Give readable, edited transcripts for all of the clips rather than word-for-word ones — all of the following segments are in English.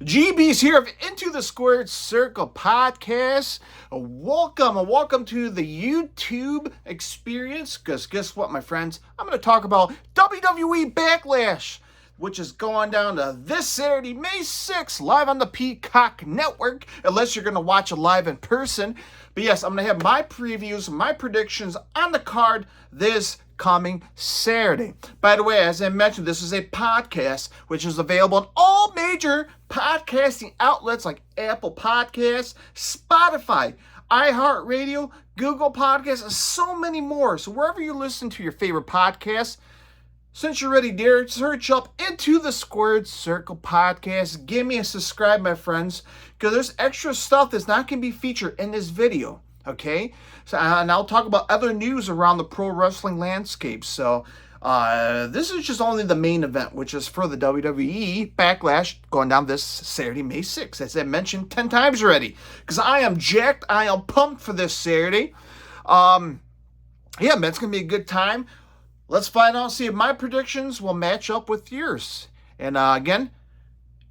GB's here of Into the Squared Circle podcast. Welcome to the YouTube experience. Because guess what, my friends? I'm going to talk about WWE Backlash, which is going down to this Saturday, May 6th, live on the Peacock Network, unless you're going to watch it live in person. But yes, I'm going to have my previews, my predictions on the card this coming Saturday. By the way, as I mentioned, this is a podcast which is available on all major podcasting outlets like Apple Podcasts, Spotify, iHeartRadio, Google Podcasts, and so many more. So wherever you listen to your favorite podcasts, since you're ready, dear, search up Into the Squared Circle podcast. Give me a subscribe, my friends, because there's extra stuff that's not going to be featured in this video. Okay, so and I'll talk about other news around the pro wrestling landscape. So this is just only the main event, which is for the WWE Backlash going down this Saturday, May 6th, as I mentioned 10 times already. Because I am jacked, I am pumped for this Saturday. Yeah, man, it's gonna be a good time. Let's find out, see if my predictions will match up with yours. And again,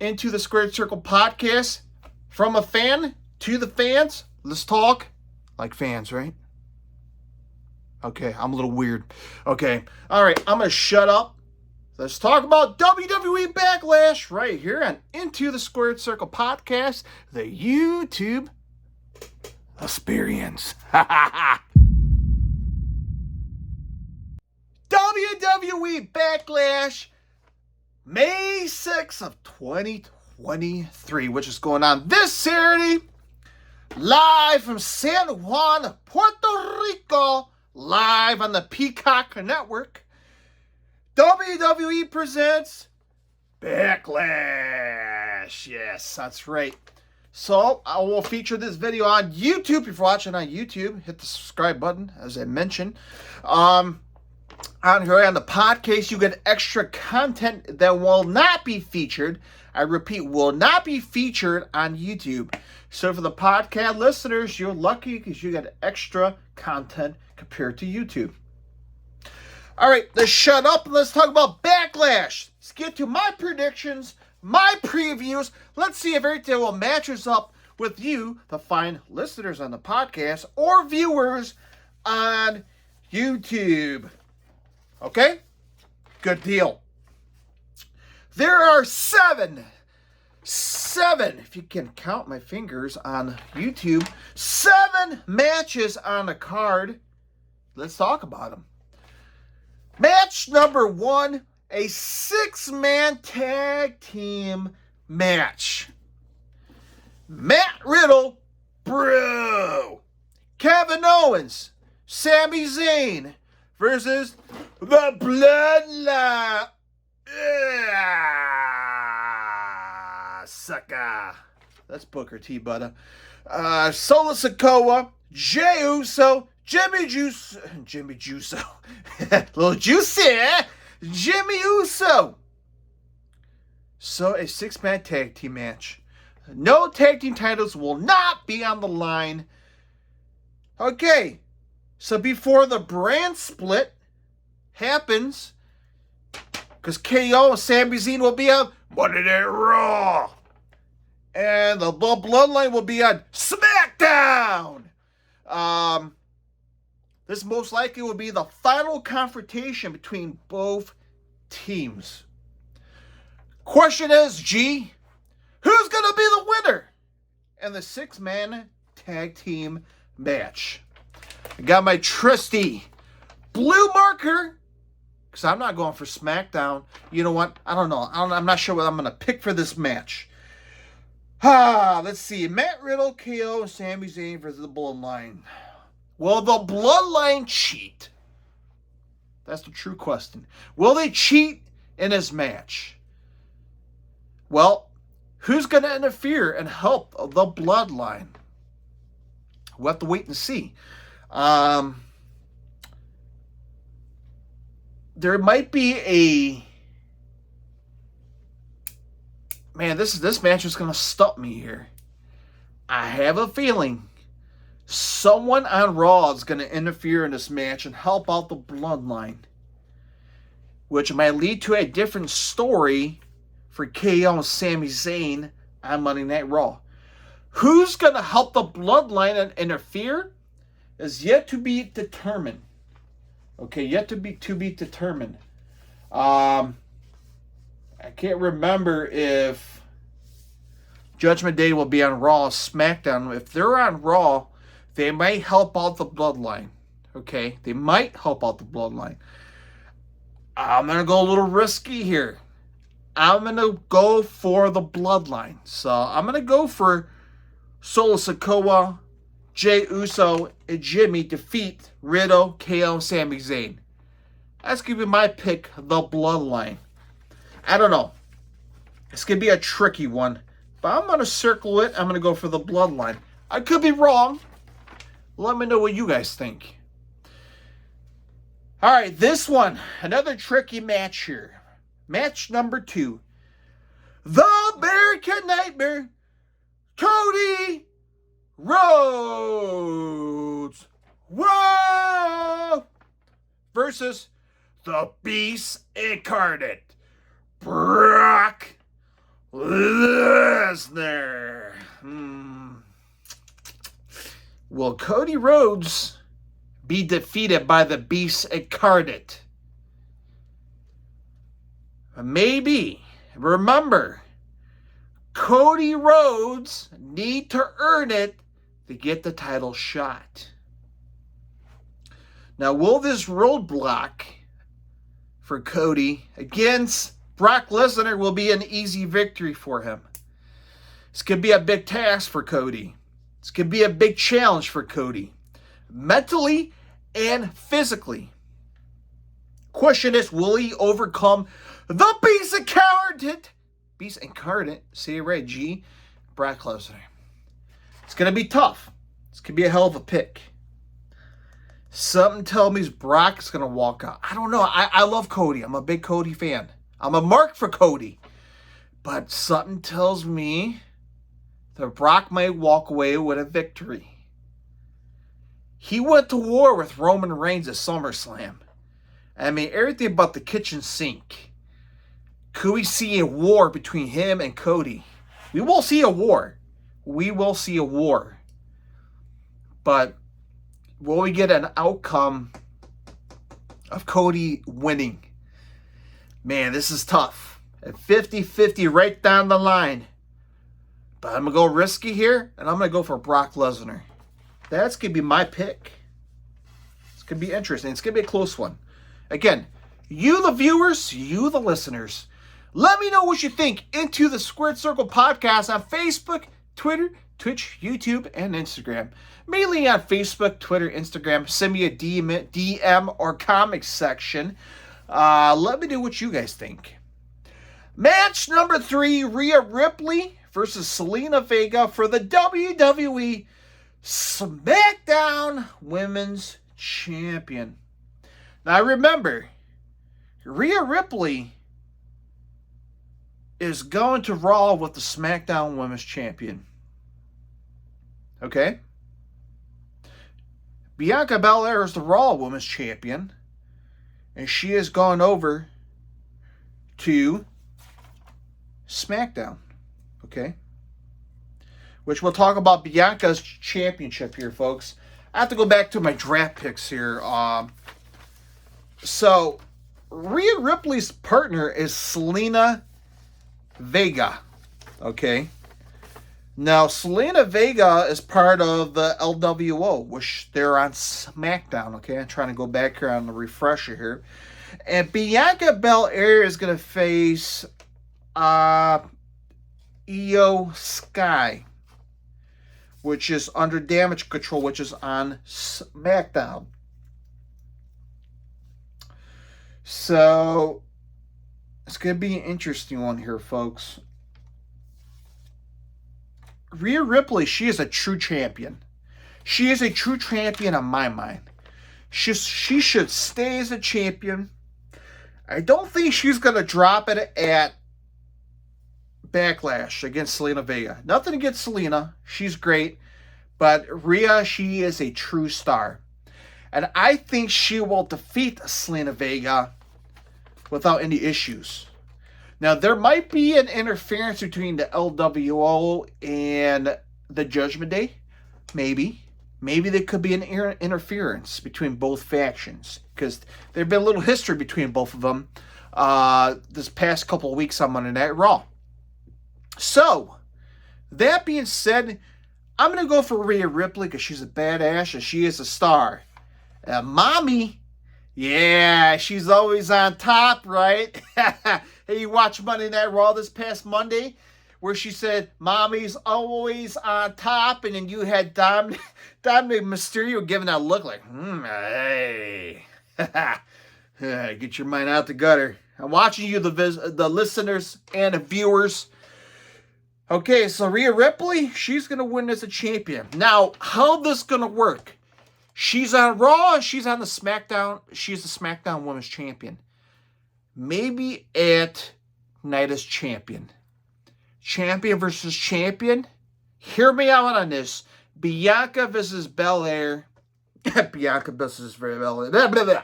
Into the Squared Circle podcast, from a fan to the fans. Let's talk like fans, right? Okay, I'm a little weird. Okay, all right, I'm going to shut up. Let's talk about WWE Backlash right here on Into the Squared Circle podcast, the YouTube experience. WWE Backlash, May 6th of 2023, which is going on this Saturday, live from San Juan, Puerto Rico, live on the Peacock Network. WWE presents Backlash. Yes, that's right. So I will feature this video on YouTube. If you're watching on YouTube, hit the subscribe button, as I mentioned. On here on the podcast, you get extra content that will not be featured. I repeat, will not be featured on YouTube. So for the podcast listeners, you're lucky because you get extra content compared to YouTube. All right, let's shut up and let's talk about Backlash. Let's get to my predictions, my previews. Let's see if everything will matches up with you, the fine listeners on the podcast or viewers on YouTube. Okay? Good deal. There are seven, if you can count my fingers on YouTube, 7 matches on the card. Let's talk about them. Match number 1, a 6-man tag team match. Matt Riddle, bro. Kevin Owens, Sami Zayn versus the Bloodline. Sucker. That's Booker T, butter. Solo Sikoa, Jey Uso, Jimmy Juice, little juicy, eh? Jimmy Uso. So a 6-man tag team match. No tag team titles will not be on the line. Okay, so before the brand split happens, because KO and Sami Zayn will be on Monday Night Raw, and the Bloodline will be on SmackDown. This most likely will be the final confrontation between both teams. Question is, G, who's going to be the winner in the 6-man tag team match? I got my trusty blue marker, because I'm not going for SmackDown. You know what? I don't know. I'm not sure what I'm going to pick for this match. Let's see. Matt Riddle, KO, and Sami Zayn versus the Bloodline. Will the Bloodline cheat? That's the true question. Will they cheat in this match? Well, who's going to interfere and help the Bloodline? We'll have to wait and see. There might be a... Man, this match is going to stump me here. I have a feeling someone on Raw is going to interfere in this match and help out the Bloodline, which might lead to a different story for KO and Sami Zayn on Monday Night Raw. Who's going to help the Bloodline and interfere is yet to be determined. Okay, yet to be determined. I can't remember if Judgment Day will be on Raw or SmackDown. If they're on Raw, they might help out the Bloodline. Okay, they might help out the Bloodline. I'm going to go a little risky here. I'm going to go for the Bloodline. So I'm going to go for Solo Sikoa, Jey Uso, and Jimmy defeat Riddle, KO, and Sami Zayn. That's going to be my pick, the Bloodline. I don't know. It's going to be a tricky one. But I'm going to circle it. I'm going to go for the Bloodline. I could be wrong. Let me know what you guys think. All right, this one. Another tricky match here. Match number 2. The American Nightmare, Cody Rhodes. Whoa! Versus the Beast Incarnate, Brock Lesnar. Will Cody Rhodes be defeated by the Beast Incarnate? Maybe. Remember, Cody Rhodes need to earn it to get the title shot. Now, will this roadblock for Cody against Brock Lesnar will be an easy victory for him? This could be a big task for Cody. This could be a big challenge for Cody, mentally and physically. Question is, will he overcome the Beast Incarnate, say it right, G, Brock Lesnar? It's going to be tough. This could be a hell of a pick. Something tells me Brock is going to walk out. I don't know. I love Cody. I'm a big Cody fan. I'm a mark for Cody. But something tells me that Brock might walk away with a victory. He went to war with Roman Reigns at SummerSlam. I mean, everything about the kitchen sink. Could we see a war between him and Cody? We will see a war. We will see a war. But will we get an outcome of Cody winning? Man, this is tough. At 50-50 right down the line. But I'm going to go risky here, and I'm going to go for Brock Lesnar. That's going to be my pick. It's going to be interesting. It's going to be a close one. Again, you the viewers, you the listeners, let me know what you think into the Squared Circle Podcast on Facebook, Twitter, Twitch, YouTube, and Instagram. Mainly on Facebook, Twitter, Instagram. Send me a DM or comic section. Let me know what you guys think. Match number 3, Rhea Ripley versus Zelina Vega for the WWE SmackDown Women's Champion. Now remember, Rhea Ripley is going to Raw with the SmackDown Women's Champion. Okay? Bianca Belair is the Raw Women's Champion. And she has gone over to SmackDown. Okay? Which we'll talk about Bianca's championship here, folks. I have to go back to my draft picks here. So, Rhea Ripley's partner is Zelina Vega. Okay? Now, Zelina Vega is part of the LWO, which they're on SmackDown. Okay? I'm trying to go back here on the refresher here. And Bianca Belair is going to face Io Sky, which is under Damage Control, which is on SmackDown. So, it's going to be an interesting one here, folks. Rhea Ripley, she is a true champion. She is a true champion on my mind. She should stay as a champion. I don't think she's going to drop it at Backlash against Zelina Vega. Nothing against Zelina. She's great. But Rhea, she is a true star. And I think she will defeat Zelina Vega without any issues. Now, there might be an interference between the LWO and the Judgment Day. Maybe. Maybe there could be an interference between both factions, because there's been a little history between both of them this past couple of weeks on Monday Night Raw. So, that being said, I'm going to go for Rhea Ripley because she's a badass and she is a star. Mommy, yeah, she's always on top, right? Hey, you watch Monday Night Raw this past Monday where she said, Mommy's always on top, and then you had Dominic Mysterio giving that look like, hey. Get your mind out the gutter. I'm watching you, the listeners and the viewers. Okay, so Rhea Ripley, she's going to win as a champion. Now, how this going to work? She's on Raw, she's on the SmackDown. She's the SmackDown Women's Champion. Maybe at Night as Champion. Champion versus champion. Hear me out on this. Bianca versus Belair. Bianca versus Belair. Blah, blah, blah.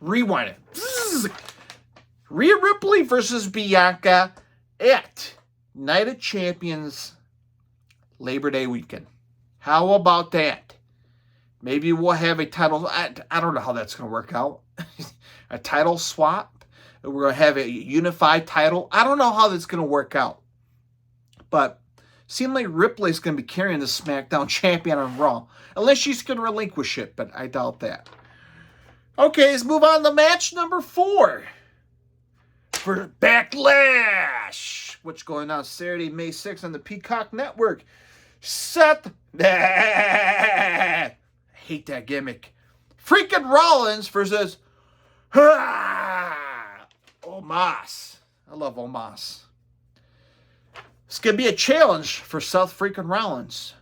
Rewind it. Rhea Ripley versus Bianca at Night of Champions Labor Day weekend. How about that? Maybe we'll have a title. I don't know how that's going to work out. A title swap. We're going to have a unified title. I don't know how that's going to work out. But seems like Ripley's going to be carrying the SmackDown champion on Raw. Unless she's going to relinquish it, but I doubt that. Okay, let's move on to match number 4. For Backlash, which going on Saturday, May 6th on the Peacock Network. Seth, I hate that gimmick. Freaking Rollins versus Omos. I love Omos. It's going to be a challenge for Seth freaking Rollins.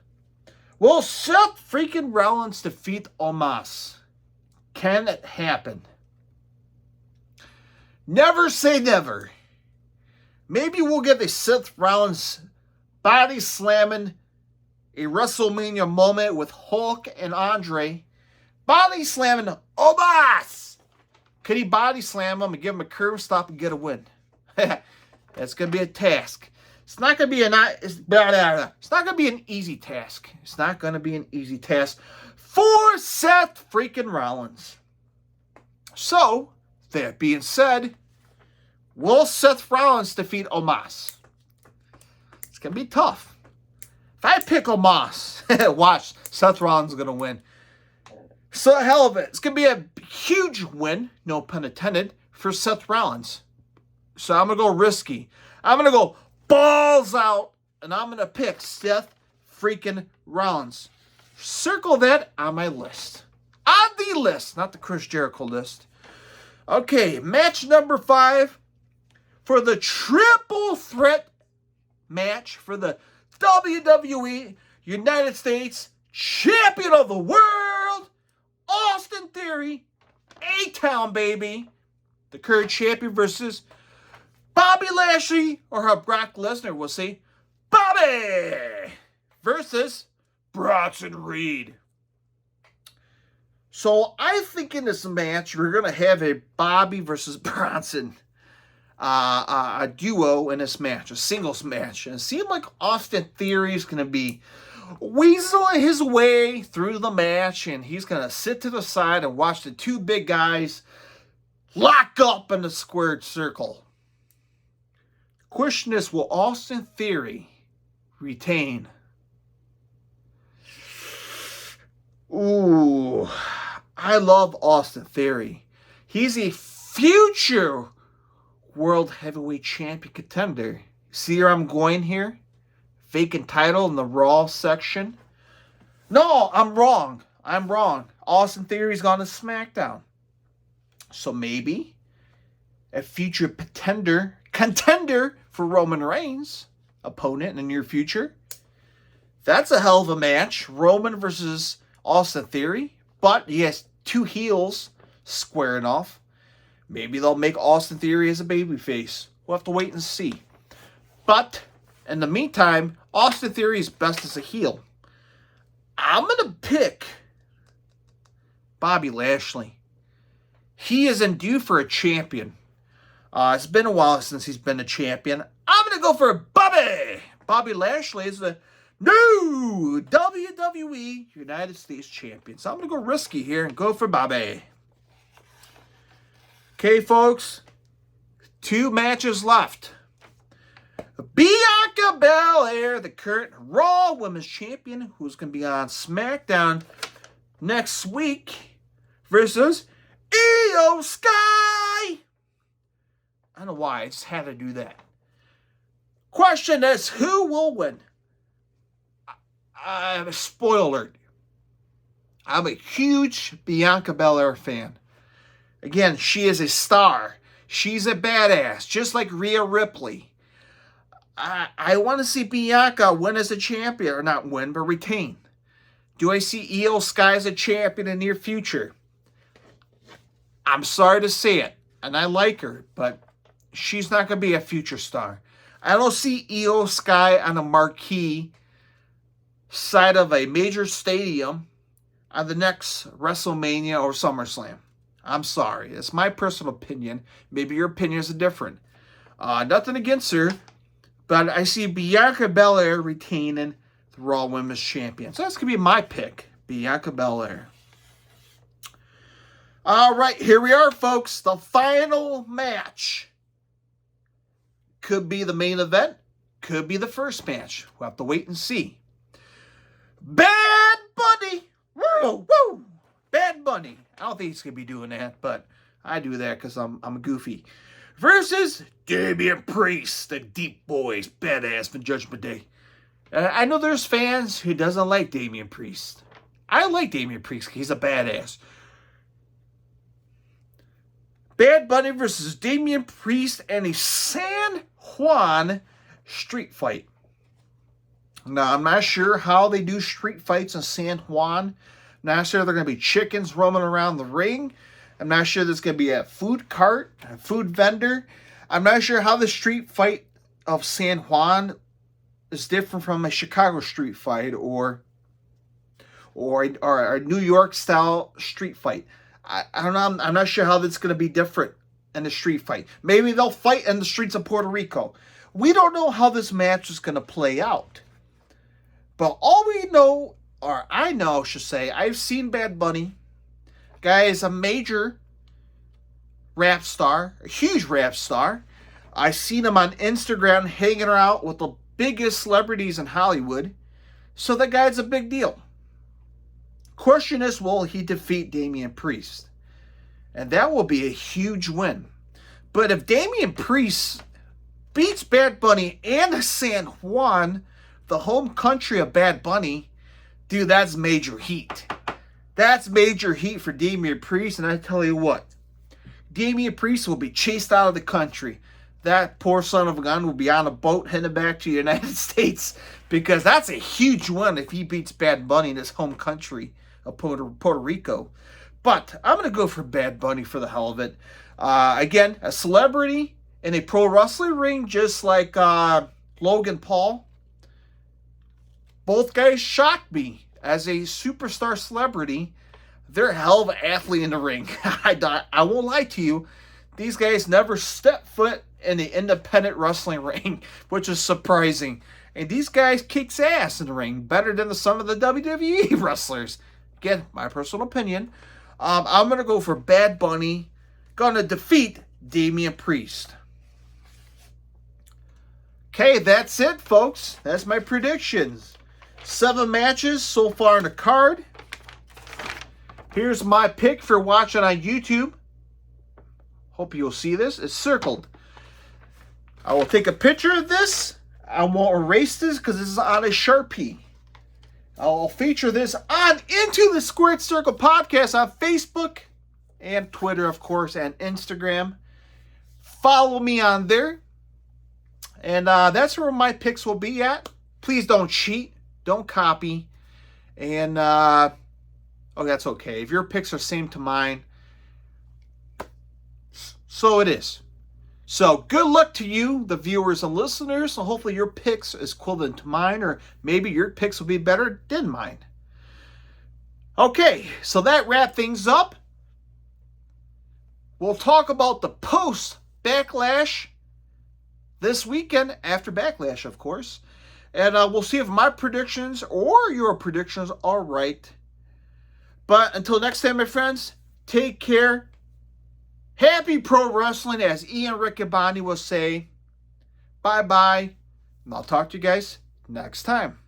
Will Seth freaking Rollins defeat Omos? Can it happen? Never say never. Maybe we'll get a Seth Rollins body slamming a WrestleMania moment with Hulk and Andre. Body slamming Omos. Could he body slam him and give him a curve stop and get a win? That's going to be a task. It's not going to be it's not going to be an easy task. It's not going to be an easy task for Seth freaking Rollins. So, that being said, will Seth Rollins defeat Omos? It's going to be tough. If I pick Omos, watch, Seth Rollins is going to win. So, hell of it. It's going to be a huge win, no pun intended, for Seth Rollins. So, I'm going to go risky. I'm going to go balls out, and I'm going to pick Seth freaking Rollins. Circle that on my list. On the list, not the Chris Jericho list. Okay, match number 5 for the triple threat match for the WWE United States Champion of the World, Austin Theory, A-Town baby, the current champion versus Bobby Lashley, or how Brock Lesnar will say, Bobby versus Bronson Reed. So I think in this match, we're going to have a Bobby versus Bronson a duo in this match, a singles match. And it seemed like Austin Theory is going to be weaseling his way through the match, and he's going to sit to the side and watch the two big guys lock up in the squared circle. Question is, will Austin Theory retain? Ooh, I love Austin Theory. He's a future World Heavyweight Champion contender. See where I'm going here? Vacant title in the Raw section. No, I'm wrong. Austin Theory's gone to SmackDown. So maybe a future contender for Roman Reigns, opponent in the near future. That's a hell of a match. Roman versus Austin Theory. But he has two heels squaring off. Maybe they'll make Austin Theory as a babyface. We'll have to wait and see. But in the meantime, Austin Theory is best as a heel. I'm going to pick Bobby Lashley. He isn't due for a champion. It's been a while since he's been a champion. I'm going to go for Bobby. Bobby Lashley is the new WWE United States champion. So I'm going to go risky here and go for Bobby. Okay, folks. 2 matches left. Bianca Belair, the current Raw Women's Champion, who's going to be on SmackDown next week, versus Io Sky. I don't know why, I just had to do that. Question is, who will win? Spoiler alert. I'm a huge Bianca Belair fan. Again, she is a star. She's a badass, just like Rhea Ripley. I want to see Bianca win as a champion, or not win, but retain. Do I see Io Sky as a champion in the near future? I'm sorry to say it, and I like her, but she's not going to be a future star. I don't see Io Sky on a marquee side of a major stadium on the next WrestleMania or SummerSlam. I'm sorry. It's my personal opinion. Maybe your opinion is different. Nothing against her, but I see Bianca Belair retaining the Raw Women's Champion. So that's going to be my pick, Bianca Belair. All right, here we are, folks. The final match. Could be the main event. Could be the first match. We'll have to wait and see. Bad Bunny. Woo, woo. Bad Bunny. I don't think he's going to be doing that, but I do that because I'm goofy. Versus Damian Priest, the Deep Boys, badass from Judgment Day. I know there's fans who doesn't like Damian Priest. I like Damian Priest. He's a badass. Bad Bunny versus Damian Priest and a San Juan street fight. Now, I'm not sure how they do street fights in San Juan. Not sure they're going to be chickens roaming around the ring. I'm not sure there's going to be a food cart, a food vendor. I'm not sure how the street fight of San Juan is different from a Chicago street fight or a New York style street fight. I don't know. I'm not sure how that's going to be different in the street fight. Maybe they'll fight in the streets of Puerto Rico. We don't know how this match is going to play out. But all we know, or I know, I should say, I've seen Bad Bunny. Guy is a major rap star, a huge rap star. I've seen him on Instagram hanging out with the biggest celebrities in Hollywood. So that guy's a big deal. Question is, will he defeat Damian Priest? And that will be a huge win. But if Damian Priest beats Bad Bunny and San Juan, the home country of Bad Bunny, dude, that's major heat. That's major heat for Damian Priest, and I tell you what, Damian Priest will be chased out of the country. That poor son of a gun will be on a boat heading back to the United States, because that's a huge win if he beats Bad Bunny in his home country of Puerto Rico. But I'm going to go for Bad Bunny for the hell of it. Again, a celebrity in a pro wrestling ring, just like Logan Paul. Both guys shocked me. As a superstar celebrity, they're a hell of an athlete in the ring. I won't lie to you. These guys never step foot in the independent wrestling ring, which is surprising. And these guys kicks ass in the ring, better than some of the WWE wrestlers. Again, my personal opinion. I'm going to go for Bad Bunny. Going to defeat Damian Priest. Okay, that's it, folks. That's my predictions. 7 matches so far in the card. Here's my pick for watching on YouTube. Hope you'll see this. It's circled. I will take a picture of this. I won't erase this because this is on a Sharpie. I'll feature this on Into the Squared Circle podcast on Facebook and Twitter, of course, and Instagram. Follow me on there. And that's where my picks will be at. Please don't cheat. Don't copy. And, that's okay. If your picks are same to mine, so it is. So, good luck to you, the viewers and listeners. So, hopefully your picks is equivalent to mine, or maybe your picks will be better than mine. Okay, so that wraps things up. We'll talk about the post Backlash this weekend after Backlash, of course. And we'll see if my predictions or your predictions are right. But until next time, my friends, take care. Happy pro wrestling, as Ian Riccaboni will say. Bye-bye. And I'll talk to you guys next time.